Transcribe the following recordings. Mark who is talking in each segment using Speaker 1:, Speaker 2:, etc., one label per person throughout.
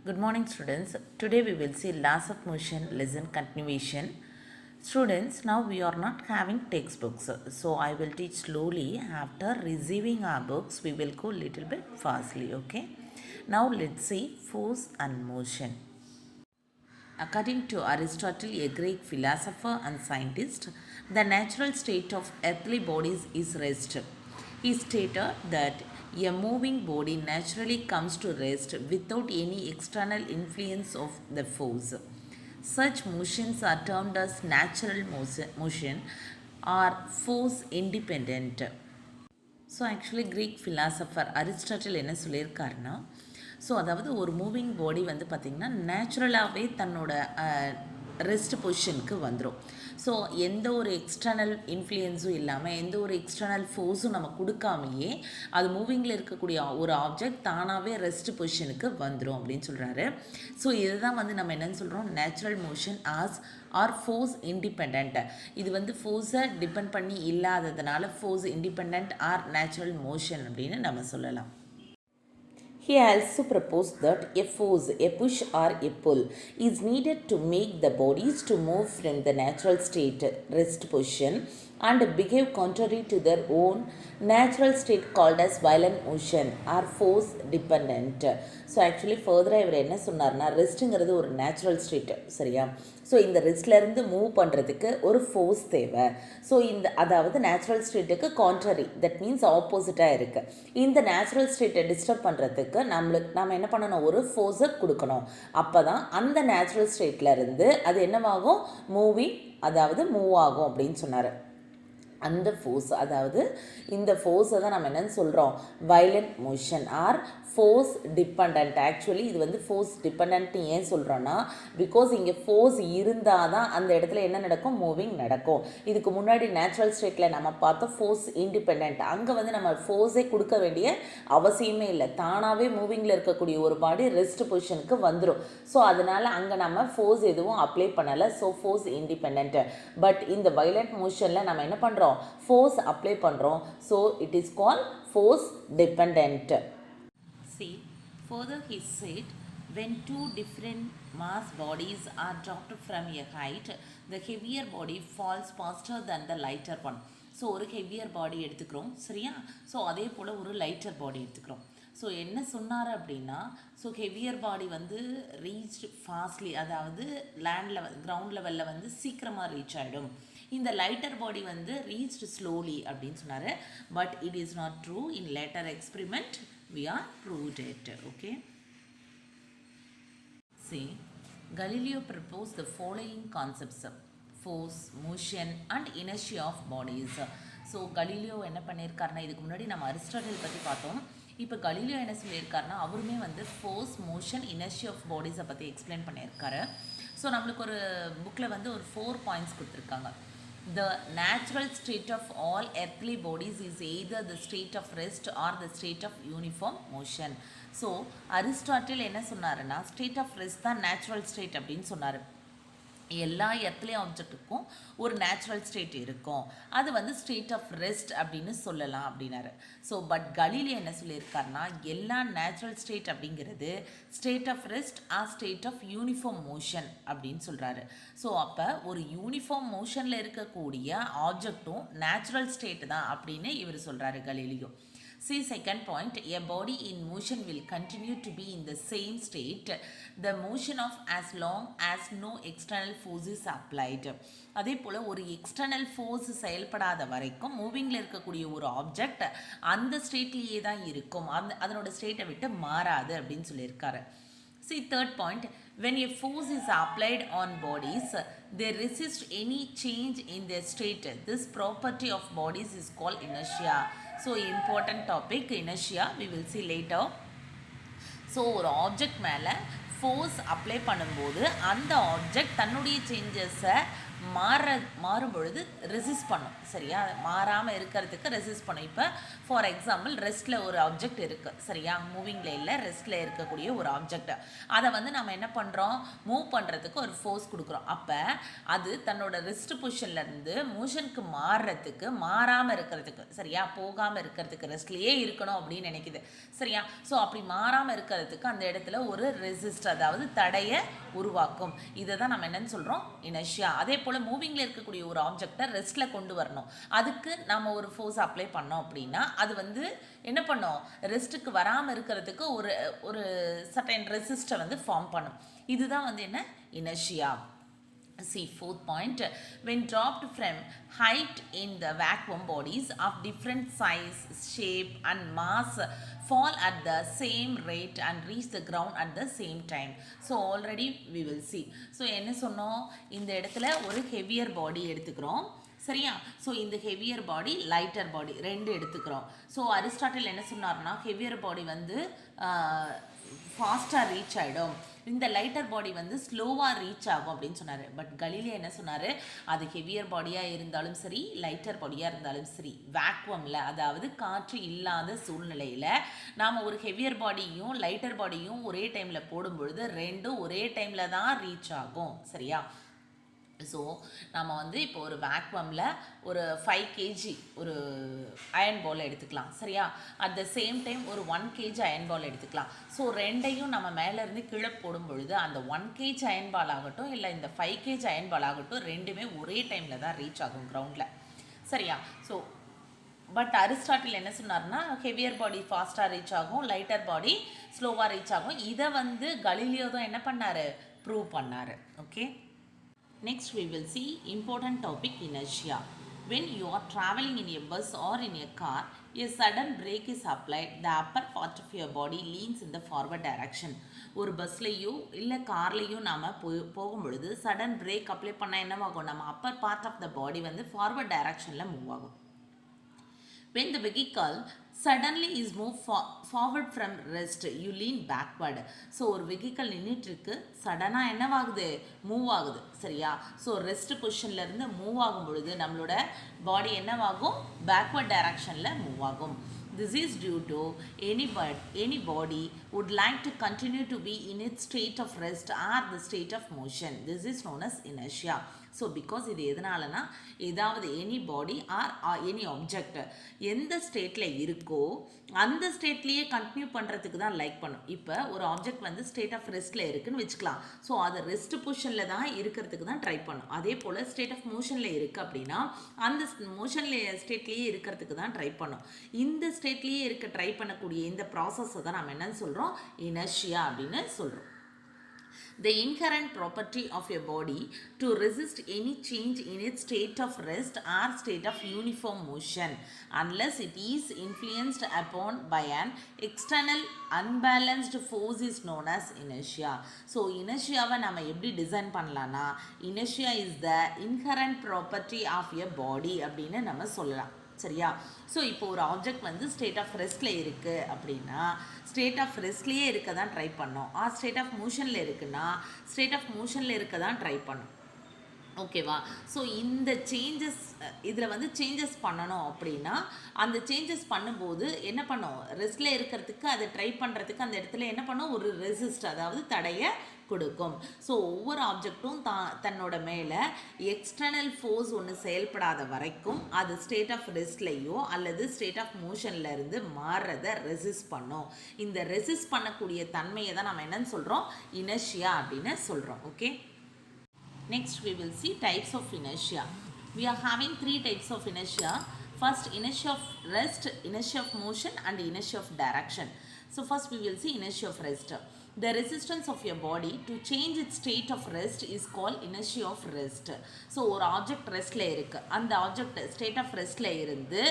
Speaker 1: Good morning, students. Today we will see laws of motion lesson continuation. Students, now we are not having textbooks, so I will teach slowly. After receiving our books, we will go little bit fastly. Okay. Now let's see force and motion. According to Aristotle, a Greek philosopher and scientist, the natural state of earthly bodies is rest. He stated that a moving body naturally comes to rest without any external influence of the force. Such motions are termed as natural motion or force independent. So actually Greek philosopher Aristotle என்ன சொல்லியிருக்காருன்னா, so அதாவது ஒரு moving body வந்து பார்த்திங்கன்னா நேச்சுரலாகவே தன்னோட rest பொசிஷனுக்கு வந்துடும். ஸோ எந்த ஒரு எக்ஸ்டர்னல் இன்ஃப்ளூயன்ஸும் இல்லாமல் எந்த ஒரு எக்ஸ்டர்னல் ஃபோர்ஸும் நம்ம கொடுக்காமையே அது மூவிங்கில் இருக்கக்கூடிய ஒரு ஆப்ஜெக்ட் தானாகவே ரெஸ்ட் பொசிஷனுக்கு வந்துடும் அப்படின்னு சொல்கிறாரு. ஸோ இதுதான் வந்து நம்ம என்னென்னு சொல்கிறோம், natural motion or force independent. இது வந்து ஃபோர்ஸை டிபெண்ட் பண்ணி இல்லாததுனால force independent or natural motion அப்படின்னு நம்ம சொல்லலாம். He also proposed that a force, a push or a pull, is needed to make the bodies to move from the natural state rest position and behave contrary to their own natural state called as violent motion or force dependent. So actually ஃபர்தராக இவர் என்ன சொன்னார்னா, ரெஸ்ட்டுங்கிறது ஒரு natural state, சரியா? So இந்த ரெஸ்ட்லேருந்து move பண்ணுறதுக்கு ஒரு force தேவை. ஸோ அதாவது நேச்சுரல் ஸ்டேட்டுக்கு கான்ட்ரரி, தட் மீன்ஸ் ஆப்போசிட்டாக இருக்குது. இந்த நேச்சுரல் ஸ்டேட்டை டிஸ்டர்ப் பண்ணுறதுக்கு நம்ம என்ன பண்ணணும், ஒரு ஃபோர்ஸை கொடுக்கணும். அப்போ தான் அந்த நேச்சுரல் ஸ்டேட்லேருந்து அது என்னவாகும், அதாவது மூவ் ஆகும் அப்படின்னு சொன்னார். அந்த ஃபோர்ஸ், அதாவது இந்த ஃபோர்ஸை தான் நம்ம என்னென்னு சொல்கிறோம், violent motion or force depend. Actually இது வந்து ஃபோர்ஸ் டிபெண்ட்னு ஏன் சொல்கிறோன்னா, பிகாஸ் இங்கே ஃபோர்ஸ் இருந்தால் தான் அந்த இடத்துல என்ன நடக்கும், மூவிங் நடக்கும். இதுக்கு முன்னாடி நேச்சுரல் ஸ்டேட்டில் நம்ம பார்த்தோம் ஃபோர்ஸ் இண்டிபெண்ட். அங்கே வந்து நம்ம ஃபோர்ஸே கொடுக்க வேண்டிய அவசியமே இல்லை, தானாகவே மூவிங்கில் இருக்கக்கூடிய ஒரு பாடி ரெஸ்ட் பொசிஷனுக்கு வந்துடும். ஸோ அதனால் அங்கே நம்ம ஃபோர்ஸ் எதுவும் அப்ளை பண்ணலை. So force independent. பட் இந்த வயலண்ட் மோஷனில் நம்ம என்ன பண்ணுறோம், ஃபோர்ஸ் அப்ளை பண்ணுறோம். So it is called force depend. See, further he said, when two different mass bodies are dropped from a height, the heavier body falls faster than the lighter one. So ஒரு heavier பாடி எடுத்துக்கிறோம், சரியா? So அதே போல் ஒரு lighter பாடி எடுத்துக்கிறோம். So என்ன சொன்னார் அப்படின்னா, so heavier பாடி வந்து ரீச் ஃபாஸ்ட்லி, அதாவது லேண்ட் லெவல் கிரவுண்ட் லெவலில் வந்து சீக்கிரமாக ரீச் ஆகிடும். இந்த லைட்டர் பாடி வந்து ரீச்ட் ஸ்லோலி அப்படின்னு சொன்னார். But it is not true. In later experiment we are proved it. Okay, see, Galileo proposed the following concepts: force, motion and inertia of bodies. So Galileo என்ன பண்ணியிருக்காருன்னா, இதுக்கு முன்னாடி நம்ம அரிஸ்டாட்டில் பற்றி பார்த்தோம். இப்போ கலீலியோ என்ன சொல்லியிருக்காருன்னா, அவருமே வந்து ஃபோர்ஸ், மோஷன், இனர்ஷியா ஆஃப் பாடிஸை பற்றி எக்ஸ்பிளைன் பண்ணியிருக்காரு. ஸோ நம்மளுக்கு ஒரு புக்கில் வந்து ஒரு 4 பாயிண்ட்ஸ் கொடுத்துருக்காங்க. The natural state of all earthly bodies is either the state of rest or the state of uniform motion. So Aristotle என்ன சொன்னாருன்னா, ஸ்டேட் ஆஃப் ரெஸ்ட் தான் நேச்சுரல் ஸ்டேட் அப்படின்னு சொன்னார். எல்லா எர்த்லேயும் ஆப்ஜெக்ட்டுக்கும் ஒரு நேச்சுரல் ஸ்டேட் இருக்கும், அது வந்து ஸ்டேட் ஆஃப் ரெஸ்ட் அப்படின்னு சொல்லலாம் அப்படின்னாரு. ஸோ பட் கலீலியோ என்ன சொல்லியிருக்காருன்னா, எல்லா நேச்சுரல் ஸ்டேட் அப்படிங்கிறது state of rest or state of uniform motion அப்படின்னு சொல்கிறாரு. ஸோ அப்போ ஒரு யூனிஃபார்ம் மோஷனில் இருக்கக்கூடிய ஆப்ஜெக்டும் நேச்சுரல் ஸ்டேட் தான் அப்படின்னு இவர் சொல்கிறாரு Galileo. See, second point, a body in motion will continue to be in the same state, the motion of as long as no external force is applied. அதே போல் ஒரு எக்ஸ்டர்னல் ஃபோர்ஸ் செயல்படாத வரைக்கும் மூவிங்கில் இருக்கக்கூடிய ஒரு ஆப்ஜெக்ட் அந்த ஸ்டேட்லேயே தான் இருக்கும், அதனோட ஸ்டேட்டை விட்டு மாறாது அப்படின்னு சொல்லியிருக்காரு. See, third point, when a force is applied on bodies, they resist any change in their state. This property of bodies is called inertia. So important topic, inertia, we will see later. So ஒரு object மேலே force apply பண்ணும்போது அந்த object தன்னுடைய சேஞ்சஸை மாறும் பொழுது resist பண்ணும். சரியா, மாறாமல் இருக்கிறதுக்கு ரெசிஸ்ட் பண்ணும். இப்போ ஃபார் எக்ஸாம்பிள் ரெஸ்ட்டில் ஒரு ஆப்ஜெக்ட் இருக்குது. சரியா, மூவிங்கில் இல்லை, ரெஸ்ட்டில் இருக்கக்கூடிய ஒரு ஆப்ஜெக்ட், அதை வந்து நம்ம என்ன பண்ணுறோம், மூவ் பண்ணுறதுக்கு ஒரு ஃபோர்ஸ் கொடுக்குறோம். அப்போ அது தன்னோட ரெஸ்ட் பொசிஷன்லேருந்து மோஷனுக்கு மாறுறதுக்கு, மாறாமல் இருக்கிறதுக்கு, சரியா, போகாமல் இருக்கிறதுக்கு, ரெஸ்ட்லேயே இருக்கணும் அப்படின்னு நினைக்குது. சரியா, ஸோ அப்படி மாறாமல் இருக்கிறதுக்கு அந்த இடத்துல ஒரு ரெசிஸ்ட், அதாவது தடையை உருவாக்கும். இதை தான் நம்ம என்னன்னு சொல்கிறோம், இனர்ஷியா. அதே போல் மூவிங்கில் இருக்கக்கூடிய ஒரு ஆப்ஜெக்டை ரெஸ்ட்டில் கொண்டு வரணும். அதுக்கு நம்ம ஒரு ஃபோர்ஸ் அப்ளை பண்ணோம் அப்படின்னா அது வந்து என்ன பண்ணும், ரெஸ்ட்டுக்கு வராமல் இருக்கிறதுக்கு ஒரு சர்டைன் ரெசிஸ்டை வந்து ஃபார்ம் பண்ணும். இதுதான் வந்து என்ன, inertia. See, fourth point, when dropped from height in the vacuum, bodies of different size, shape and mass fall at the same rate and reach the ground at the same time. So already we will see. So என்ன சொன்னோம், இந்த இடத்துல ஒரு heavier body எடுத்துக்கிறோம். சரியா, so இந்த heavier பாடி, lighter பாடி ரெண்டு எடுத்துக்கிறோம். ஸோ அரிஸ்டாட்டில் என்ன சொன்னார்னா, ஹெவியர் பாடி வந்து ஃபாஸ்ட்டாக ரீச் ஆகிடும், இந்த லைட்டர் பாடி வந்து ஸ்லோவாக ரீச் ஆகும் அப்படின்னு சொன்னார். பட் கலீலியோ என்ன சொன்னார், அது ஹெவியர் பாடியாக இருந்தாலும் சரி, லைட்டர் பாடியாக இருந்தாலும் சரி, வேக்வமில், அதாவது காற்று இல்லாத சூழ்நிலையில் நாம் ஒரு ஹெவியர் பாடியும் லைட்டர் பாடியும் ஒரே டைமில் போடும்பொழுது ரெண்டும் ஒரே டைமில் தான் ரீச் ஆகும். சரியா, ஸோ நம்ம வந்து இப்போ ஒரு வேக்வமில் ஒரு 5 kg ஒரு அயன் பால் எடுத்துக்கலாம். சரியா, அட் த சேம் டைம் ஒரு 1 kg அயன் பால் எடுத்துக்கலாம். ஸோ ரெண்டையும் நம்ம மேலேருந்து கீழே போடும் பொழுது அந்த 1 kg அயன் பால் ஆகட்டும் இல்லை இந்த 5 kg அயன் பால் ஆகட்டும், ரெண்டுமே ஒரே டைமில் தான் ரீச் ஆகும் கிரவுண்டில். சரியா, ஸோ பட் அரிஸ்டாட்டில் என்ன சொன்னார்னா, ஹெவியர் பாடி ஃபாஸ்ட்டாக ரீச் ஆகும், லைட்டர் பாடி ஸ்லோவாக ரீச் ஆகும். இதை வந்து கலீலியோ தான் என்ன பண்ணார், ப்ரூவ் பண்ணார். Okay, next we will see important topic, inertia. When you are traveling in a bus or in a car, a sudden brake is applied. The upper part of your body leans in the forward direction. ஒரு பஸ்லையோ இல்லை கார்லேயோ நாம் போகும் பொழுது sudden brake apply பண்ணால் என்னவாகும், நம்ம Appar part of the பாடி வந்து forward டைரக்ஷனில் மூவ் ஆகும். When the vehicle suddenly is moved forward from rest, you lean backward. So ஒரு வெஹிக்கல் நின்றுட்டுருக்கு, சடனாக என்னவாகுது, மூவ் ஆகுது. சரியா, ஸோ ரெஸ்ட் பொசிஷன்லேருந்து மூவ் ஆகும் பொழுது நம்மளோட பாடி என்னவாகும், பேக்வர்ட் டைரக்ஷனில் மூவ் ஆகும். This is due to any body would like to continue to be in its state of rest or the state of motion. This is known as inertia. So because இது எதனாலனா, ஏதாவது any body or any object எந்த ஸ்டேட்டில் இருக்கோ அந்த ஸ்டேட்லேயே continue பண்ணுறதுக்கு தான் like பண்ணும். இப்போ ஒரு ஆப்ஜெக்ட் வந்து ஸ்டேட் ஆஃப் ரெஸ்ட்டில் இருக்குதுன்னு வச்சுக்கலாம். ஸோ அது ரெஸ்ட் பொசிஷனில் தான் இருக்கிறதுக்கு தான் ட்ரை பண்ணும். அதே போல் ஸ்டேட் ஆஃப் மோஷனில் இருக்குது அப்படின்னா அந்த மோஷனில் ஸ்டேட்லேயே இருக்கிறதுக்கு தான் ட்ரை பண்ணும். இந்த ஸ்டேட்லேயே இருக்க ட்ரை பண்ணக்கூடிய இந்த ப்ராசஸை தான் நம்ம என்னன்னு சொல்கிறோம், இனர்ஷியா அப்படின்னு சொல்கிறோம். The inherent property of your body to resist any change in its state of rest or state of uniform motion unless it is influenced upon by an external unbalanced force is known as inertia. So inertia-வை நம்ம எப்படி design பண்ணலாம்னா, inertia is the inherent property of your body அப்படின்னு நம்ம சொல்லலாம். சரியா, so இப்போ ஒரு object வந்து ஸ்டேட் ஆஃப் ரெஸ்ட்டில் இருக்குது அப்படின்னா ஸ்டேட் ஆஃப் ரெஸ்ட்லேயே இருக்க தான் ட்ரை பண்ணோம். ஸ்டேட் ஆஃப் மோஷனில் இருக்குன்னா ஸ்டேட் ஆஃப் மோஷனில் இருக்க தான் ட்ரை பண்ணோம். ஓகேவா, ஸோ இந்த சேஞ்சஸ் இதில் வந்து சேஞ்சஸ் பண்ணணும் அப்படின்னா அந்த சேஞ்சஸ் பண்ணும்போது என்ன பண்ணோம், ரெஸ்ட்டில் இருக்கிறதுக்கு அதை ட்ரை பண்ணுறதுக்கு அந்த இடத்துல என்ன பண்ணோம், ஒரு ரெசிஸ்ட், அதாவது தடையை கொடுக்கும். ஸோ ஒவ்வொரு ஆப்ஜெக்டும் தன்னோட மேலே எக்ஸ்டர்னல் ஃபோர்ஸ் ஒன்று செயல்படாத வரைக்கும் அது ஸ்டேட் ஆஃப் ரெஸ்ட்லேயோ அல்லது ஸ்டேட் ஆஃப் மோஷனில் இருந்து மாறுறதை ரெசிஸ்ட் பண்ணும். இந்த ரெசிஸ்ட் பண்ணக்கூடிய தன்மையை தான் நம்ம என்னன்னு சொல்கிறோம், இனர்ஷியா அப்படின்னு சொல்கிறோம். Okay, next we will see types of inertia. We are having 3 types of inertia. First, inertia of rest, inertia of motion and inertia of direction. So first we will see inertia of rest. The resistance of your body to change its state of rest is called inertia of rest. So ஒரு object ரெஸ்ட்டில் இருக்குது, அந்த object state of ரெஸ்ட்டில் இருந்து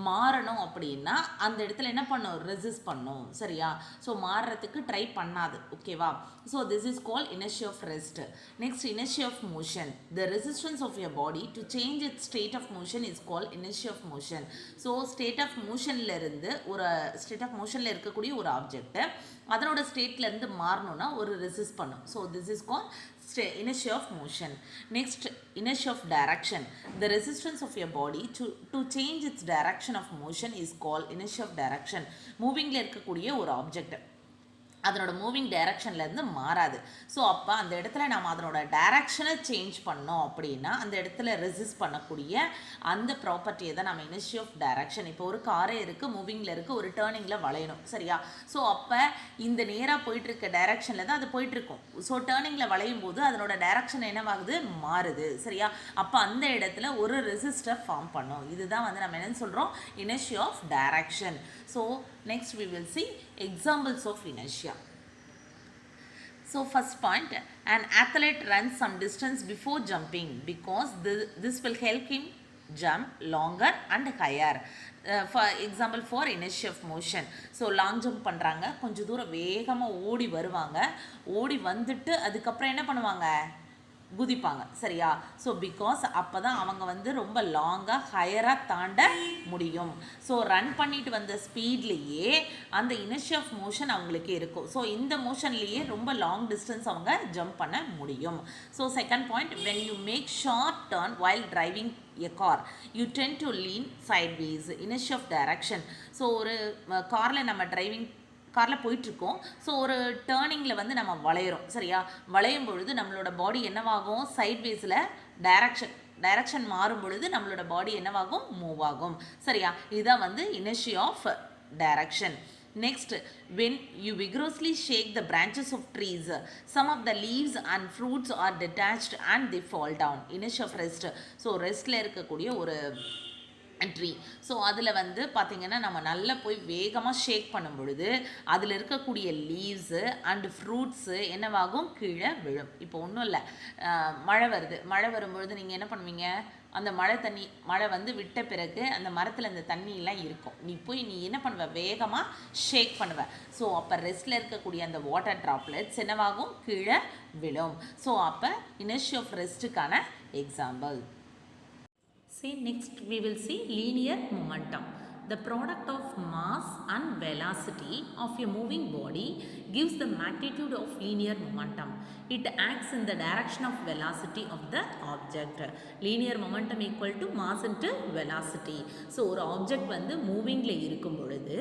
Speaker 1: மாறணும் அப்படின்னா அந்த இடத்துல என்ன பண்ணும், ரெசிஸ்ட் பண்ணும். சரியா, ஸோ மாறுறதுக்கு ட்ரை பண்ணாது. ஓகேவா, so this is called inertia of rest. Next, inertia of motion. The resistance of your body to change its state of motion is called inertia of motion. So state of மோஷனில் இருந்து ஒரு state of மோஷனில் இருக்கக்கூடிய ஒரு object அதனோட ஸ்டேட்லேருந்து மாறணும்னா ஒரு resist பண்ணும். So this is call inertia of motion. Next, inertia of direction. The resistance of your body to change its direction of motion is called inertia of direction. மூவிங்கில் இருக்கக்கூடிய ஒரு object அதனோட மூவிங் டைரக்ஷன்லேருந்து மாறாது. So அப்போ அந்த இடத்துல நம்ம அதனோட டைரக்ஷனை சேஞ்ச் பண்ணோம் அப்படின்னா அந்த இடத்துல ரெசிஸ்ட் பண்ணக்கூடிய அந்த ப்ராப்பர்ட்டியை தான் நம்ம இனர்ஷியா ஆஃப் டைரக்ஷன். இப்போ ஒரு காரே இருக்குது, மூவிங்கில் இருக்குது, ஒரு டேர்னிங்கில் வளையணும், சரியா? ஸோ அப்போ இந்த நேராக போயிட்டுருக்க டைரக்ஷனில் தான் அது போயிட்டுருக்கும். ஸோ டேர்னிங்கில் வளையும் போது அதனோட டைரக்ஷன் என்னவாகுது, மாறுது, சரியா? அப்போ அந்த இடத்துல ஒரு ரெசிஸ்டர் ஃபார்ம் பண்ணும். இதுதான் வந்து நம்ம என்னன்னு சொல்கிறோம், inertia of direction. So next we will see examples of inertia. So first point, an athlete runs some distance before jumping because this will help him jump longer and higher. For example, for inertia of motion. So long jump பண்ணுறாங்க, கொஞ்சம் தூரம் வேகமாக ஓடி வருவாங்க, ஓடி வந்துட்டு அதுக்கப்புறம் என்ன பண்ணுவாங்க, குதிப்பாங்க, சரியா? ஸோ பிகாஸ் அப்போ தான் அவங்க வந்து ரொம்ப லாங்காக ஹையராக தாண்ட முடியும். ஸோ ரன் பண்ணிட்டு வந்த ஸ்பீட்லேயே அந்த இனர்ஷியா ஆஃப் மோஷன் அவங்களுக்கு இருக்கும். ஸோ இந்த மோஷன்லேயே ரொம்ப லாங் டிஸ்டன்ஸ் அவங்க ஜம்ப் பண்ண முடியும். So second point, when you make short turn while driving a car you tend to lean sideways. inertia of direction. So ஒரு காரில் நம்ம காரில் போயிட்டுருக்கோம். ஸோ ஒரு டேர்னிங்கில் வந்து நம்ம வளையிறோம், சரியா? வளையும் பொழுது நம்மளோட பாடி என்னவாகும், சைட்வேஸில் டைரக்ஷன் மாறும் பொழுது நம்மளோட பாடி என்னவாகும், மூவ் ஆகும், சரியா? இதுதான் வந்து inertia of direction. Next, when you vigorously shake the branches of trees, some of the leaves and fruits are detached and they fall down. inertia of rest. So ரெஸ்ட்டில் இருக்கக்கூடிய ஒரு ட்ரீ. ஸோ அதில் வந்து பார்த்திங்கன்னா நம்ம நல்லா போய் வேகமாக ஷேக் பண்ணும் பொழுது அதில் இருக்கக்கூடிய லீவ்ஸு அண்டு ஃப்ரூட்ஸு என்னவாகும், கீழே விழும். இப்போ ஒன்றும் இல்லை, மழை வருது, மழை வரும்பொழுது நீங்கள் என்ன பண்ணுவீங்க, அந்த மழை வந்து விட்ட பிறகு அந்த மரத்தில் அந்த தண்ணியெலாம் இருக்கும், நீ என்ன பண்ணுவ, வேகமாக ஷேக் பண்ணுவ. ஸோ அப்போ ரெஸ்ட்டில் இருக்கக்கூடிய அந்த வாட்டர் ட்ராப்லெட்ஸ் என்னவாகும், கீழே விழும். ஸோ அப்போ inertia of ரெஸ்ட்டுக்கான example. See, next we will see linear momentum. The product of mass and velocity of a moving body gives the magnitude of linear momentum. It acts in the direction of velocity of the object. Linear momentum equal to mass into velocity. So ஒரு object வந்து மூவிங்ல இருக்கும் பொழுது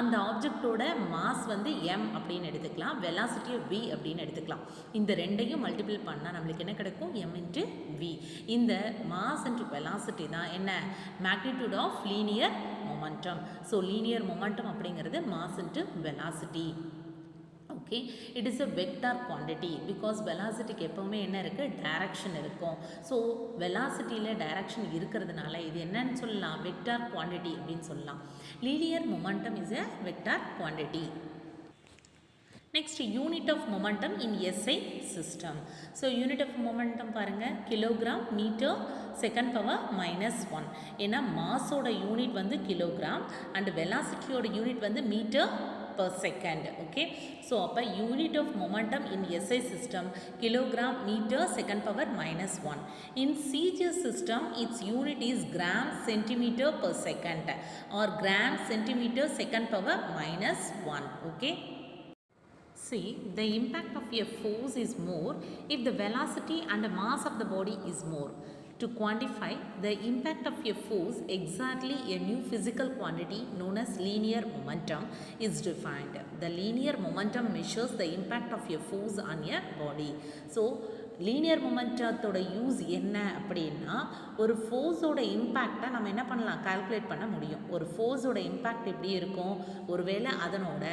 Speaker 1: அந்த ஆப்ஜெக்டோட mass வந்து m அப்படின்னு எடுத்துக்கலாம், வெலாசிட்டியை v அப்படின்னு எடுத்துக்கலாம். இந்த ரெண்டையும் மல்டிபிள் பண்ணால் நம்மளுக்கு என்ன கிடைக்கும், m into v. இந்த மாஸ் into velocity தான் என்ன, magnitude of linear momentum. So linear momentum அப்படிங்கிறது mass into velocity. Okay, it is a vector quantity because velocityக்கு எப்பவுமே என்ன இருக்கு, டைரக்ஷன் இருக்கும். ஸோ வெலாசிட்டியில் டைரக்ஷன் இருக்கிறதுனால இது என்னன்னு சொல்லலாம், வெக்டார் குவான்டிட்டி அப்படின்னு சொல்லலாம். Linear momentum is a vector quantity. Next, unit of momentum in SI system. So unit of momentum பாருங்கள், கிலோகிராம் மீட்டர் செகண்ட் பவர் -1. ஏன்னா மாஸோட யூனிட் வந்து கிலோகிராம் அண்ட் வெலாசிட்டியோட யூனிட் வந்து metre per second. Okay, so அப்போ unit of momentum in SI system kilogram meter second power -1. In CG system its unit is gram centimeter per second or gram centimeter second power -1. Okay, see, the impact of a force is more if the velocity and the mass of the body is more. To quantify the impact of a force, exactly a new physical quantity known as linear momentum is defined. The linear momentum measures the impact of a force on a body. So, linear மொமெண்டத்தோட use என்ன அப்படின்னா, ஒரு ஃபோர்ஸோட இம்பேக்டை நம்ம என்ன பண்ணலாம், calculate பண்ண முடியும். ஒரு ஃபோர்ஸோட இம்பேக்ட் எப்படி இருக்கும், ஒருவேளை அதனோட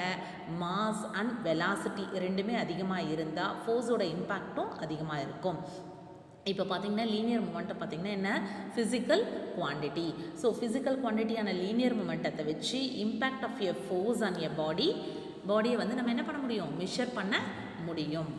Speaker 1: மாஸ் அண்ட் வெலாசிட்டி ரெண்டுமே அதிகமாக இருந்தால் ஃபோர்ஸோட இம்பேக்டும் அதிகமாக இருக்கும். இப்போ பார்த்தீங்கன்னா லீனியர் மொமெண்டம் பார்த்தீங்கன்னா என்ன, ஃபிசிக்கல் குவான்டிட்டி. ஸோ ஃபிசிக்கல் குவான்டிட்டியான லீனியர் மொமெண்டத்தை வச்சு impact of a force on a பாடியை வந்து நம்ம என்ன பண்ண முடியும், மெஷர் பண்ண முடியும்.